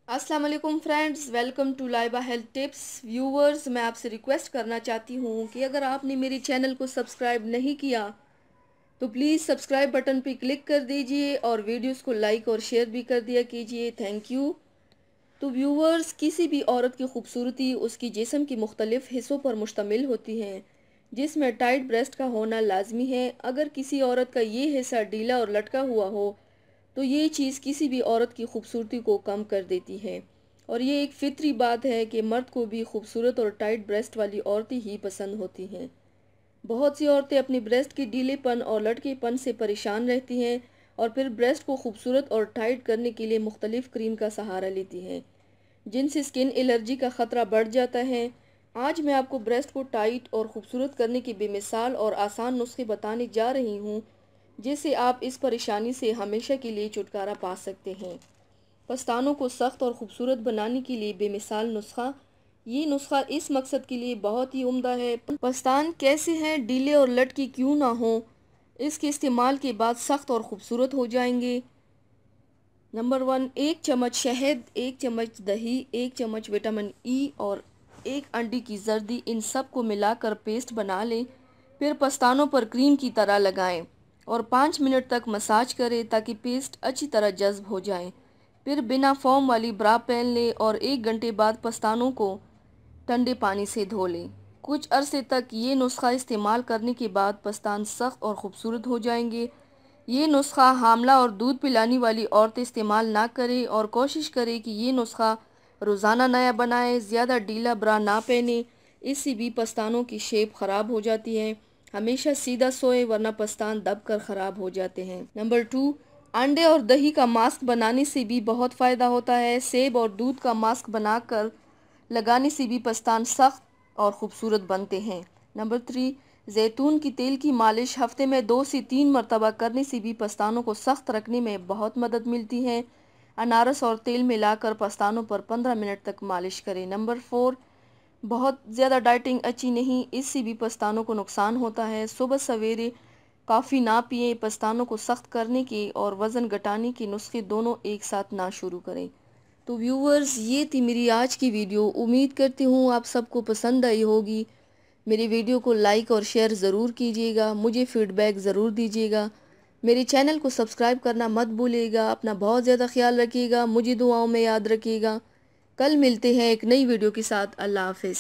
अस्सलाम वालेकुम friends, welcome to Laiba health tips. Viewers, मैं आपसे रिक्वेस्ट करना चाहती हूँ कि अगर आपने मेरे चैनल को सब्सक्राइब नहीं किया तो प्लीज़ सब्सक्राइब बटन पर क्लिक कर दीजिए और वीडियोस को लाइक और शेयर भी कर दिया कीजिए। Thank you. तो व्यूवर्स, किसी भी औरत की खूबसूरती उसकी जिस्म के मुख्तलिफ हिस्सों पर मुश्तमिल होती है, जिसमें टाइट ब्रेस्ट का होना लाजमी है। अगर किसी औरत का ये हिस्सा ढीला और लटका हुआ हो तो ये चीज़ किसी भी औरत की खूबसूरती को कम कर देती है। और ये एक फितरी बात है कि मर्द को भी खूबसूरत और टाइट ब्रेस्ट वाली औरतें ही पसंद होती हैं। बहुत सी औरतें अपनी ब्रेस्ट के ढीलेपन और लटकेपन से परेशान रहती हैं और फिर ब्रेस्ट को खूबसूरत और टाइट करने के लिए मुख्तलिफ क्रीम का सहारा लेती हैं, जिनसे स्किन एलर्जी का ख़तरा बढ़ जाता है। आज मैं आपको ब्रेस्ट को टाइट और ख़ूबसूरत करने की बेमिसाल और आसान नुस्खे बताने जा रही हूँ, जिससे आप इस परेशानी से हमेशा के लिए छुटकारा पा सकते हैं। पस्तानों को सख्त और ख़ूबसूरत बनाने के लिए बेमिसाल नुस्खा। ये नुस्खा इस मकसद के लिए बहुत ही उम्दा है। पस्तान कैसे हैं, ढीले और लटके क्यों ना हो, इसके इस्तेमाल के बाद सख्त और ख़ूबसूरत हो जाएंगे। नंबर 1, 1 चम्मच शहद, 1 चम्मच दही, 1 चम्मच विटामिन ई और 1 अंडे की जर्दी, इन सब को मिलाकर पेस्ट बना लें। फिर पस्तानों पर क्रीम की तरह लगाएं और 5 मिनट तक मसाज करें ताकि पेस्ट अच्छी तरह जज्ब हो जाए। फिर बिना फोम वाली ब्रा पहन लें और 1 घंटे बाद पस्तानों को ठंडे पानी से धो लें। कुछ अरसे तक ये नुस्खा इस्तेमाल करने के बाद पस्तान सख्त और ख़ूबसूरत हो जाएंगे। ये नुस्खा हामला और दूध पिलाने वाली औरतें इस्तेमाल ना करें और कोशिश करें कि ये नुस्खा रोज़ाना नया बनाएं। ज़्यादा ढीला ब्रा ना पहने, इससे भी पस्तानों की शेप ख़राब हो जाती है। हमेशा सीधा सोए वरना पस्तान दब कर ख़राब हो जाते हैं। नंबर 2, अंडे और दही का मास्क बनाने से भी बहुत फ़ायदा होता है। सेब और दूध का मास्क बनाकर लगाने से भी पस्तान सख्त और ख़ूबसूरत बनते हैं। नंबर 3, जैतून की तेल की मालिश हफ्ते में 2 से 3 मरतबा करने से भी पस्तानों को सख्त रखने में बहुत मदद मिलती है। अनारस और तेल मिलाकर पस्तानों पर 15 मिनट तक मालिश करें। नंबर 4, बहुत ज़्यादा डाइटिंग अच्छी नहीं, इससे भी पस्तानों को नुकसान होता है। सुबह सवेरे कॉफ़ी ना पिए। पस्तानों को सख्त करने के और वज़न घटाने के नुस्खे दोनों एक साथ ना शुरू करें। तो व्यूवर्स, ये थी मेरी आज की वीडियो। उम्मीद करती हूँ आप सबको पसंद आई होगी। मेरी वीडियो को लाइक और शेयर ज़रूर कीजिएगा, मुझे फ़ीडबैक ज़रूर दीजिएगा। मेरे चैनल को सब्सक्राइब करना मत भूलिएगा। अपना बहुत ज़्यादा ख्याल रखिएगा, मुझे दुआओं में याद रखिएगा। कल मिलते हैं एक नई वीडियो के साथ। अल्लाह हाफ़िज़।